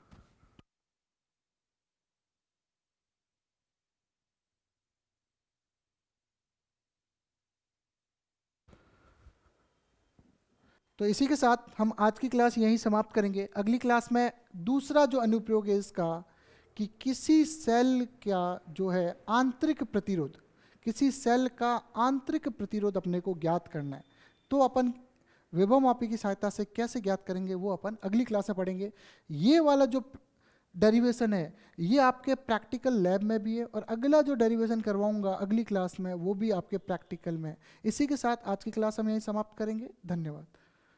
तो इसी के साथ हम आज की क्लास यहीं समाप्त करेंगे। अगली क्लास में दूसरा जो अनुप्रयोग है इसका, कि किसी सेल का जो है आंतरिक प्रतिरोध, किसी सेल का आंतरिक प्रतिरोध अपने को ज्ञात करना है, तो अपन विभव मापी की सहायता से कैसे ज्ञात करेंगे वो अपन अगली क्लास में पढ़ेंगे। ये वाला जो डेरिवेशन है ये आपके प्रैक्टिकल लैब में भी है, और अगला जो डेरिवेशन करवाऊंगा अगली क्लास में वो भी आपके प्रैक्टिकल में है। इसी के साथ आज की क्लास हम यहीं समाप्त करेंगे। धन्यवाद।